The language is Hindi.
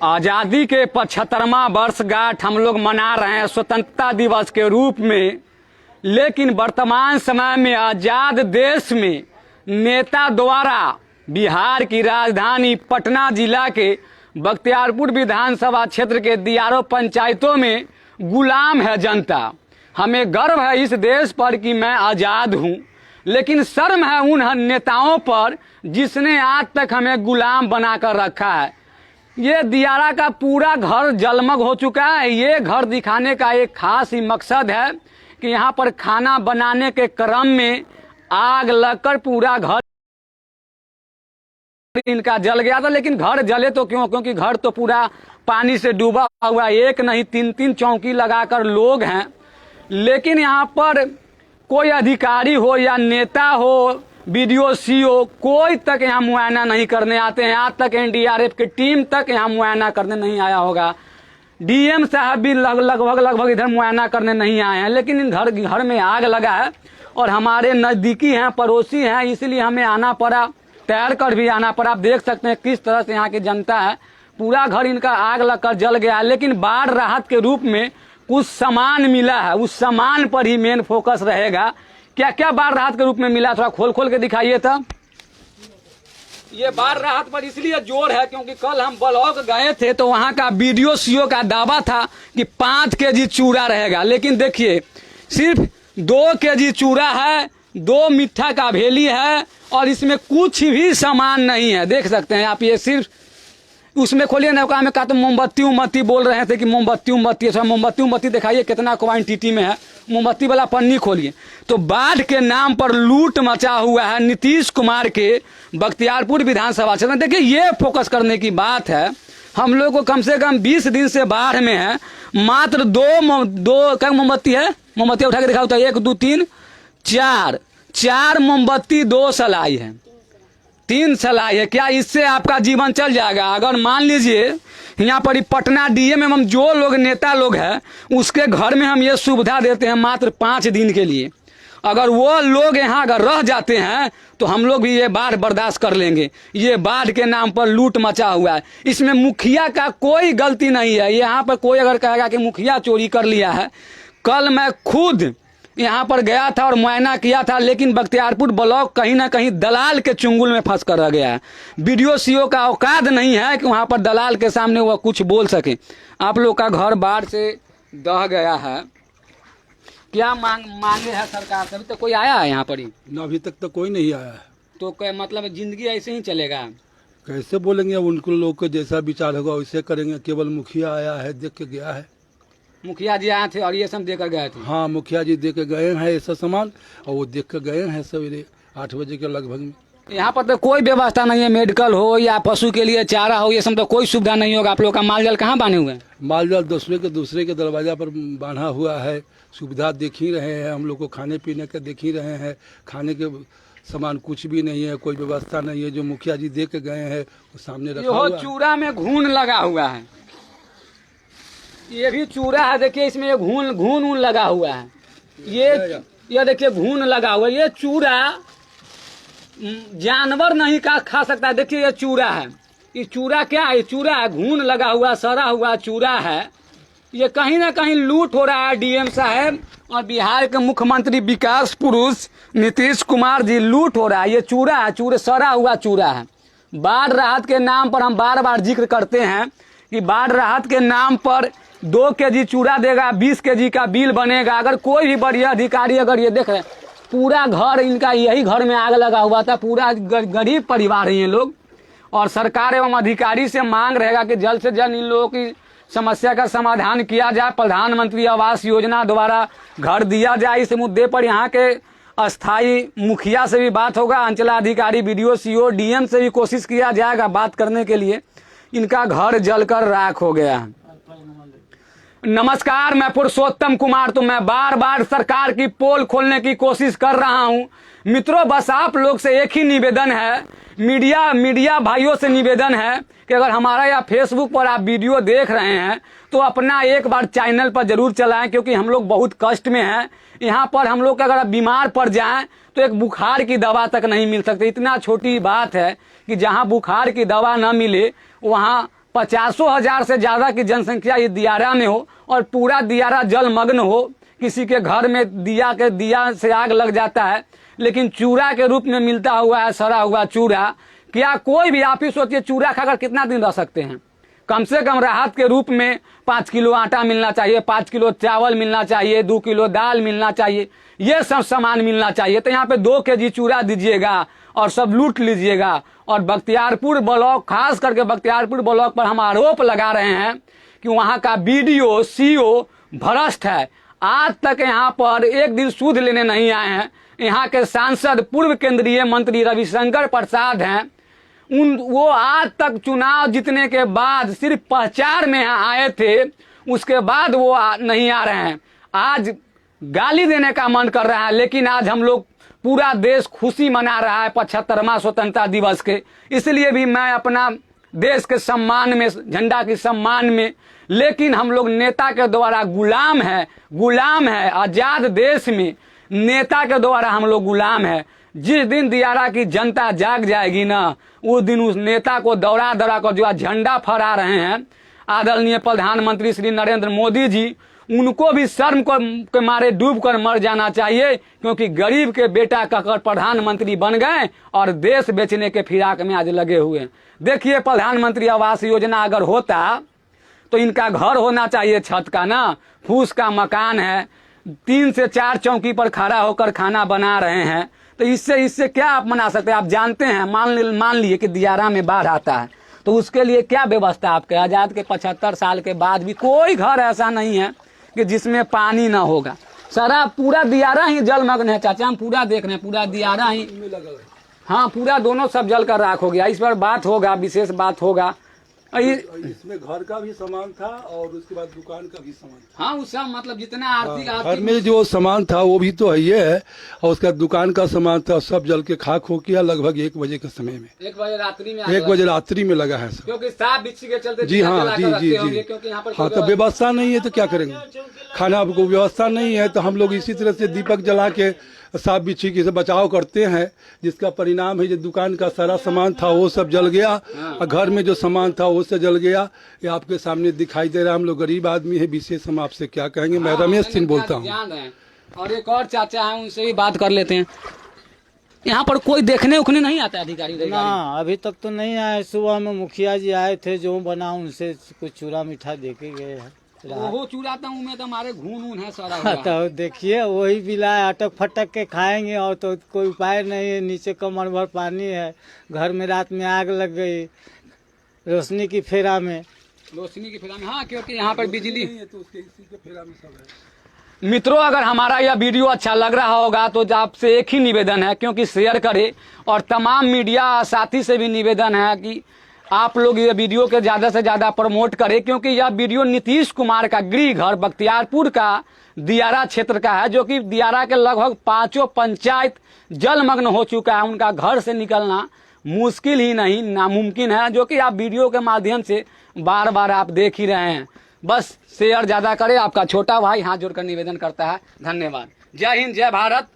आज़ादी के 75वां वर्षगांठ हम लोग मना रहे हैं स्वतंत्रता दिवस के रूप में। लेकिन वर्तमान समय में आज़ाद देश में नेता द्वारा बिहार की राजधानी पटना जिला के बख्तियारपुर विधानसभा क्षेत्र के दियारो पंचायतों में गुलाम है जनता। हमें गर्व है इस देश पर कि मैं आज़ाद हूँ, लेकिन शर्म है उन नेताओं पर जिसने आज तक हमें गुलाम बनाकर रखा है। ये दियारा का पूरा घर जलमग हो चुका है। ये घर दिखाने का एक खास ही मकसद है कि यहाँ पर खाना बनाने के क्रम में आग लगकर पूरा घर इनका जल गया था। लेकिन घर जले तो क्यों? क्योंकि घर तो पूरा पानी से डूबा हुआ, एक नहीं तीन तीन चौकी लगाकर लोग हैं। लेकिन यहाँ पर कोई अधिकारी हो या नेता हो, बीडीओ सीओ, कोई तक यहाँ मुआयना नहीं करने आते हैं। आज तक एनडीआरएफ की टीम तक यहाँ मुआयना करने नहीं आया होगा। डीएम साहब भी लगभग इधर मुआयना करने नहीं आए हैं। लेकिन इन घर में आग लगा है और हमारे नज़दीकी हैं, पड़ोसी हैं, इसलिए हमें आना पड़ा, तैर कर भी आना पड़ा। आप देख सकते हैं किस तरह से यहाँ की जनता है। पूरा घर इनका आग लगकर जल गया है। लेकिन बाढ़ राहत के रूप में कुछ सामान मिला है, उस सामान पर ही मेन फोकस रहेगा। क्या क्या बाढ़ राहत के रूप में मिला, थोड़ा खोल खोल के दिखाइए। था ये बाढ़ राहत पर इसलिए जोर है क्योंकि कल हम ब्लॉक गए थे तो वहाँ का बीडीओ सीओ का दावा था कि 5 केजी चूड़ा रहेगा। लेकिन देखिए सिर्फ 2 केजी चूड़ा है, 2 मिठा का भेली है और इसमें कुछ भी सामान नहीं है। देख सकते हैं आप। ये सिर्फ उसमें खोलिए ना, में कहा तो मोमबत्ती बोल रहे थे कि मोमबत्ती है। मोमबत्ती दिखाइए कितना क्वांटिटी में है। मोमबत्ती वाला पन्नी खोलिए। तो बाढ़ के नाम पर लूट मचा हुआ है नीतीश कुमार के बख्तियारपुर विधानसभा क्षेत्र में। देखिए ये फोकस करने की बात है। हम लोग को कम से कम 20 दिन से बाढ़ में है। मात्र दो क्या मोमबत्ती है? मोमबत्ती उठा के दिखाओ तो 1 2 3 4 मोमबत्ती, 2 सलाई है, 3 सलाई है। क्या इससे आपका जीवन चल जाएगा? अगर मान लीजिए यहाँ पर पटना डीएम एवं जो लोग नेता लोग हैं उसके घर में हम ये सुविधा देते हैं मात्र 5 दिन के लिए। अगर वो लोग यहाँ अगर रह जाते हैं तो हम लोग भी ये बाढ़ बर्दाश्त कर लेंगे। ये बाढ़ के नाम पर लूट मचा हुआ है। इसमें मुखिया का कोई गलती नहीं है। यहाँ पर कोई अगर कहेगा कि मुखिया चोरी कर लिया है, कल मैं खुद यहाँ पर गया था और मुआयना किया था। लेकिन बख्तियारपुर ब्लॉक कहीं ना कहीं दलाल के चुंगल में फंस कर रह गया है। बीडीओ सीओ का औकात नहीं है कि वहाँ पर दलाल के सामने वह कुछ बोल सके। आप लोग का घर बाढ़ से दह गया है। क्या मांगे है सरकार से? अभी तक कोई आया है यहाँ पर? अभी तक तो कोई नहीं आया है। तो मतलब जिंदगी ऐसे ही चलेगा? कैसे बोलेंगे? उनको लोग को जैसा विचार होगा वैसे करेंगे। केवल मुखिया आया है, देख के गया है। मुखिया जी आए थे और ये सब देकर गए थे? हाँ, मुखिया जी दे के गए हैं ऐसा सामान और वो देख के गए हैं सवेरे 8 बजे के लगभग में। यहाँ पर तो कोई व्यवस्था नहीं है, मेडिकल हो या पशु के लिए चारा हो, ये सब तो कोई सुविधा नहीं होगा। आप लोग का मालजाल कहाँ बांधे हुए हैं? मालजाल दूसरे के दरवाजा पर बांधा हुआ है। सुविधा देख ही रहे हैं, हम लोग को खाने पीने के देख ही रहे हैं। खाने के सामान कुछ भी नहीं है, कोई व्यवस्था नहीं है। जो मुखिया जी दे के गए हैं वो सामने रखा हुआ है। चूड़ा में घून लगा हुआ है। ये भी चूड़ा है, देखिए इसमें ये घून लगा हुआ है। ये देखिए घून लगा हुआ है। ये चूड़ा जानवर नहीं खा सकता है। देखिए ये चूड़ा है। ये चूड़ा क्या है? चूड़ा है, घून लगा हुआ, सड़ा हुआ चूड़ा है। ये कहीं ना कहीं लूट हो रहा है। डीएम साहब और बिहार के मुख्यमंत्री विकास पुरुष नीतीश कुमार जी, लूट हो रहा है। ये चूड़ा है, सड़ा हुआ चूड़ा है। बाढ़ राहत के नाम पर हम बार बार जिक्र करते हैं कि बाढ़ राहत के नाम पर 2 केजी चूड़ा देगा, 20 केजी का बिल बनेगा। अगर कोई भी बढ़िया अधिकारी अगर ये देख रहे, पूरा घर इनका यही घर में आग लगा हुआ था। पूरा गरीब परिवार है ये लोग। और सरकार एवं अधिकारी से मांग रहेगा कि जल्द से जल्द इन लोगों की समस्या का समाधान किया जाए। प्रधानमंत्री आवास योजना द्वारा घर दिया जाए। इस मुद्दे पर यहाँ के अस्थाई मुखिया से भी बात होगा, अंचलाधिकारी, बीडीओ सीओ, डीएम से भी कोशिश किया जाएगा बात करने के लिए। इनका घर जलकर राख हो गया है। नमस्कार, मैं पुरुषोत्तम कुमार। तो मैं बार बार सरकार की पोल खोलने की कोशिश कर रहा हूं। मित्रों, बस आप लोग से एक ही निवेदन है, मीडिया भाइयों से निवेदन है कि अगर हमारा या फेसबुक पर आप वीडियो देख रहे हैं तो अपना एक बार चैनल पर जरूर चलाएं, क्योंकि हम लोग बहुत कष्ट में हैं। यहाँ पर हम लोग अगर बीमार पड़ जाएं तो एक बुखार की दवा तक नहीं मिल सकती। इतना छोटी बात है कि जहाँ बुखार की दवा न मिले वहाँ 50,000 से ज्यादा की जनसंख्या ये दियारा में हो और पूरा दियारा जलमग्न हो, किसी के घर में दिया से आग लग जाता है, लेकिन चूरा के रूप में मिलता हुआ है सड़ा हुआ चूरा। क्या कोई भी आप ही सोचिए चूरा खाकर कितना दिन रह सकते हैं? कम से कम राहत के रूप में 5 किलो आटा मिलना चाहिए, 5 किलो चावल मिलना चाहिए, 2 किलो दाल मिलना चाहिए, ये सब सामान मिलना चाहिए। तो यहाँ पे 2 केजी चूरा दीजिएगा और सब लूट लीजिएगा। और बख्तियारपुर ब्लॉक, खास करके बख्तियारपुर ब्लॉक पर हम आरोप लगा रहे हैं कि वहाँ का BDO CO भ्रष्ट है। आज तक यहाँ पर एक दिन सूद लेने नहीं आए हैं। यहाँ के सांसद पूर्व केंद्रीय मंत्री रविशंकर प्रसाद हैं, वो आज तक चुनाव जीतने के बाद सिर्फ प्रचार में आए थे, उसके बाद वो नहीं आ रहे हैं। आज गाली देने का मन कर रहा है, लेकिन आज हम लोग पूरा देश खुशी मना रहा है 75वां स्वतंत्रता दिवस के। इसलिए भी मैं अपना देश के सम्मान में, झंडा के सम्मान में, लेकिन हम लोग नेता के द्वारा गुलाम है। आजाद देश में नेता के द्वारा हम लोग गुलाम है। जिस दिन दियारा की जनता जाग जाएगी ना, उस दिन उस नेता को दौड़ा दौड़ा कर जो झंडा फहरा रहे हैं आदरणीय प्रधानमंत्री श्री नरेंद्र मोदी जी, उनको भी शर्म के मारे डूब कर मर जाना चाहिए, क्योंकि गरीब के बेटा कहकर प्रधानमंत्री बन गए और देश बेचने के फिराक में आज लगे हुए हैं। देखिए, प्रधानमंत्री आवास योजना अगर होता तो इनका घर होना चाहिए छत का ना, फूस का मकान है, 3 से 4 चौकी पर खड़ा होकर खाना बना रहे हैं। तो इससे क्या आप मना सकते हैं? आप जानते हैं, मान लिए कि दियारा में बाढ़ आता है तो उसके लिए क्या व्यवस्था आपके? आजाद के 75 साल के बाद भी कोई घर ऐसा नहीं है कि जिसमें पानी ना होगा। सारा पूरा दियारा ही जलमग्न है चाचा, हम पूरा देख रहे हैं, पूरा दियारा ही, हाँ पूरा दोनों सब जल कर राख हो गया। इस पर बात होगा, विशेष बात होगा। इसमें घर का भी सामान था और उसके बाद दुकान का भी सामान था। हाँ, उस सब मतलब जितना आर्थिक घर में जो सामान था वो भी तो है ये है, और उसका दुकान का सामान था, सब जल के खाक हो गया लगभग 1 बजे के समय में। 1 बजे रात्रि में 1 बजे रात्रि में लगा है सब, क्योंकि सांप बिच्छू के चलते। जी हाँ, जी। क्योंकि यहाँ पर हाँ, तो व्यवस्था नहीं है तो क्या करेंगे? खाना को व्यवस्था नहीं है तो हम लोग इसी तरह से दीपक जला के सांप बिच्छू से बचाव करते हैं, जिसका परिणाम है जो दुकान का सारा सामान था वो सब जल गया और घर में जो सामान था वो सब जल गया। ये आपके सामने दिखाई दे रहा है। हम लोग गरीब आदमी है, विशेष हम आपसे क्या कहेंगे। मैं रमेश सिंह बोलता हूँ। और एक और चाचा है, उनसे भी बात कर लेते हैं। यहाँ पर कोई देखने उखने नहीं आता अधिकारी? ना, अभी तक तो नहीं आए। सुबह में मुखिया जी आए थे, जो बना उनसे कुछ चूरा मीठा दे के गए हैं। वो चूराता हूँ मैं, तो हमारे घून है सारा हुआ। तो देखिए वही बिलाए, अटक फटक के खाएंगे और तो कोई उपाय नहीं है। नीचे कमर भर पानी है, घर में रात में आग लग गई रोशनी की फेरा में। हाँ, क्योंकि यहाँ पर बिजली तो उसके इसी के फेरा में सब है। मित्रों, अगर हमारा यह वीडियो अच्छा लग रहा होगा तो आपसे एक ही निवेदन है, क्योंकि शेयर करें, और तमाम मीडिया साथी से भी निवेदन है कि आप लोग ये वीडियो के ज़्यादा से ज़्यादा प्रमोट करें, क्योंकि यह वीडियो नीतीश कुमार का गृह घर बख्तियारपुर का दियारा क्षेत्र का है, जो कि दियारा के लगभग 5 पंचायत जलमग्न हो चुका है। उनका घर से निकलना मुश्किल ही नहीं, नामुमकिन है, जो कि आप वीडियो के माध्यम से बार बार आप देख ही रहे हैं। बस शेयर ज़्यादा करें, आपका छोटा भाई हाथ जोड़कर निवेदन करता है। धन्यवाद। जय हिंद, जय भारत।